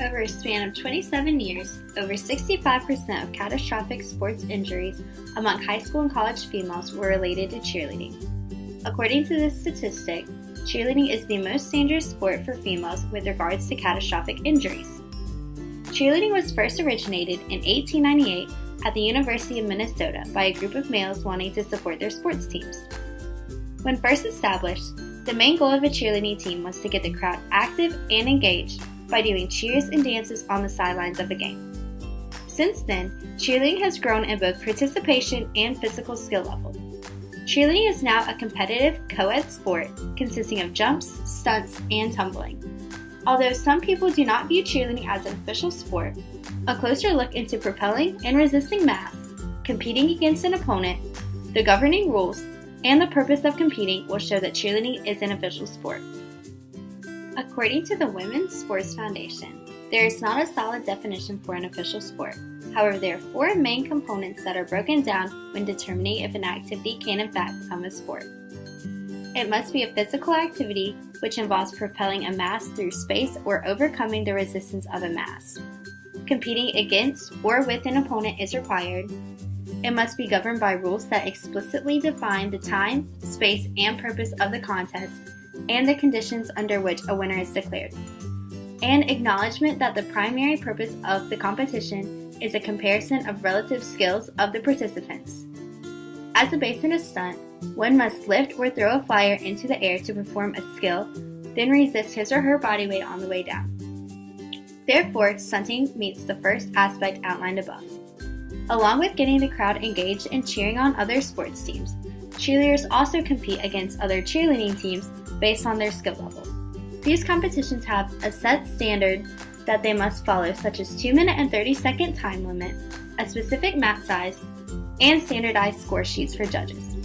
Over a span of 27 years, over 65% of catastrophic sports injuries among high school and college females were related to cheerleading. According to this statistic, cheerleading is the most dangerous sport for females with regards to catastrophic injuries. Cheerleading was first originated in 1898 at the University of Minnesota by a group of males wanting to support their sports teams. When first established, the main goal of a cheerleading team was to get the crowd active and engaged by doing cheers and dances on the sidelines of a game. Since then, cheerleading has grown in both participation and physical skill level. Cheerleading is now a competitive co-ed sport consisting of jumps, stunts, and tumbling. Although some people do not view cheerleading as an official sport, a closer look into propelling and resisting mass, competing against an opponent, the governing rules, and the purpose of competing will show that cheerleading is an official sport. According to the Women's Sports Foundation, there is not a solid definition for an official sport. However, there are 4 main components that are broken down when determining if an activity can in fact become a sport. It must be a physical activity, which involves propelling a mass through space or overcoming the resistance of a mass. Competing against or with an opponent is required. It must be governed by rules that explicitly define the time, space, and purpose of the contest, and the conditions under which a winner is declared. And acknowledgement that the primary purpose of the competition is a comparison of relative skills of the participants. As a base in a stunt, one must lift or throw a flyer into the air to perform a skill, then resist his or her body weight on the way down. Therefore, stunting meets the first aspect outlined above. Along with getting the crowd engaged and cheering on other sports teams, cheerleaders also compete against other cheerleading teams based on their skill level. These competitions have a set standard that they must follow, such as 2-minute and 30-second time limit, a specific mat size, and standardized score sheets for judges.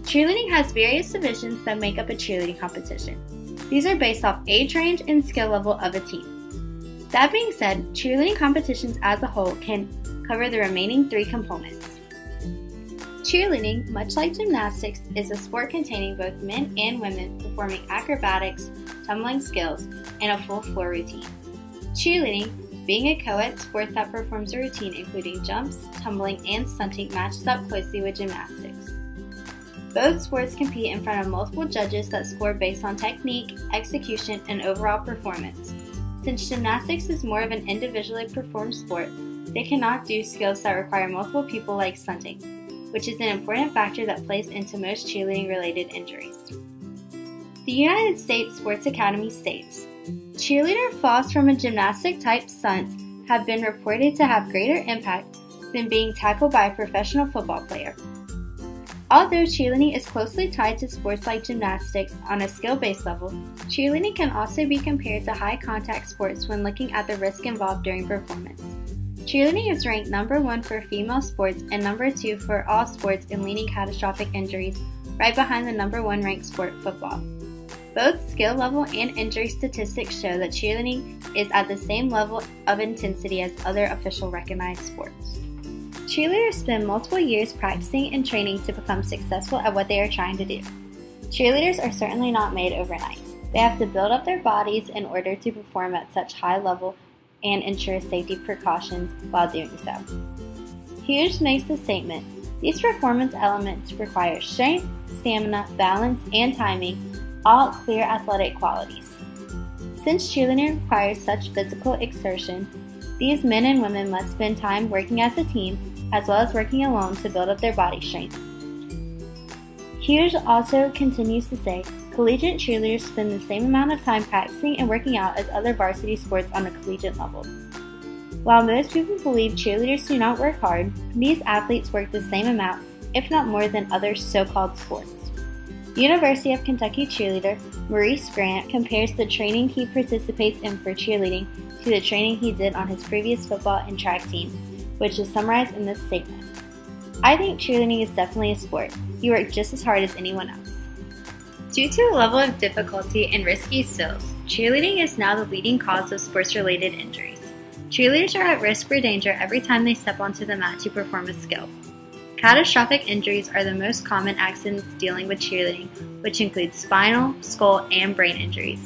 Cheerleading has various divisions that make up a cheerleading competition. These are based off age range and skill level of a team. That being said, cheerleading competitions as a whole can cover the remaining 3 components. Cheerleading, much like gymnastics, is a sport containing both men and women performing acrobatics, tumbling skills, and a full floor routine. Cheerleading, being a co-ed sport that performs a routine including jumps, tumbling, and stunting, matches up closely with gymnastics. Both sports compete in front of multiple judges that score based on technique, execution, and overall performance. Since gymnastics is more of an individually performed sport, they cannot do skills that require multiple people like stunting, which is an important factor that plays into most cheerleading-related injuries. The United States Sports Academy states, cheerleader falls from a gymnastic-type stunts have been reported to have greater impact than being tackled by a professional football player. Although cheerleading is closely tied to sports like gymnastics on a skill-based level, cheerleading can also be compared to high-contact sports when looking at the risk involved during performance. Cheerleading is ranked number 1 for female sports and number 2 for all sports in leading catastrophic injuries, right behind the number 1 ranked sport, football. Both skill level and injury statistics show that cheerleading is at the same level of intensity as other official recognized sports. Cheerleaders spend multiple years practicing and training to become successful at what they are trying to do. Cheerleaders are certainly not made overnight. They have to build up their bodies in order to perform at such high level and ensure safety precautions while doing so. Hughes makes the statement, these performance elements require strength, stamina, balance, and timing, all clear athletic qualities. Since cheerleading requires such physical exertion, these men and women must spend time working as a team as well as working alone to build up their body strength. Hughes also continues to say, collegiate cheerleaders spend the same amount of time practicing and working out as other varsity sports on a collegiate level. While most people believe cheerleaders do not work hard, these athletes work the same amount, if not more than other so-called sports. University of Kentucky cheerleader Maurice Grant compares the training he participates in for cheerleading to the training he did on his previous football and track team, which is summarized in this statement. I think cheerleading is definitely a sport. You work just as hard as anyone else. Due to the level of difficulty and risky skills, cheerleading is now the leading cause of sports-related injuries. Cheerleaders are at risk for danger every time they step onto the mat to perform a skill. Catastrophic injuries are the most common accidents dealing with cheerleading, which include spinal, skull, and brain injuries.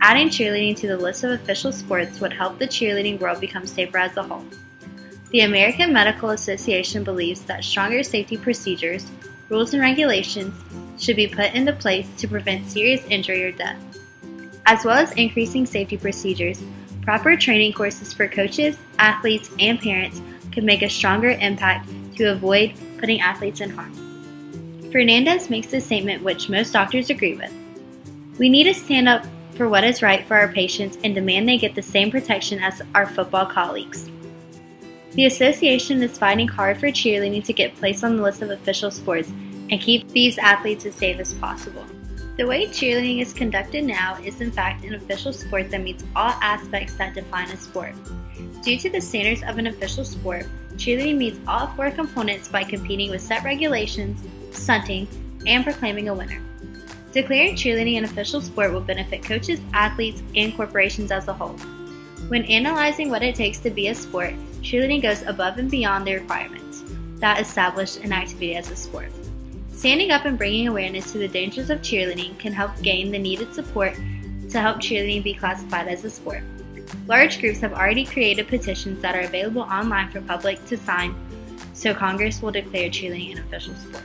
adding cheerleading to the list of official sports would help the cheerleading world become safer as a whole. The American Medical Association believes that stronger safety procedures, rules, and regulations should be put into place to prevent serious injury or death. As well as increasing safety procedures, proper training courses for coaches, athletes, and parents could make a stronger impact to avoid putting athletes in harm. Fernandez makes a statement which most doctors agree with. We need to stand up for what is right for our patients and demand they get the same protection as our football colleagues. The association is fighting hard for cheerleading to get placed on the list of official sports and keep these athletes as safe as possible. The way cheerleading is conducted now is in fact an official sport that meets all aspects that define a sport. Due to the standards of an official sport, cheerleading meets all 4 components by competing with set regulations, stunting, and proclaiming a winner. Declaring cheerleading an official sport will benefit coaches, athletes, and corporations as a whole. When analyzing what it takes to be a sport, cheerleading goes above and beyond the requirements that establish an activity as a sport. Standing up and bringing awareness to the dangers of cheerleading can help gain the needed support to help cheerleading be classified as a sport. Large groups have already created petitions that are available online for public to sign, so Congress will declare cheerleading an official sport.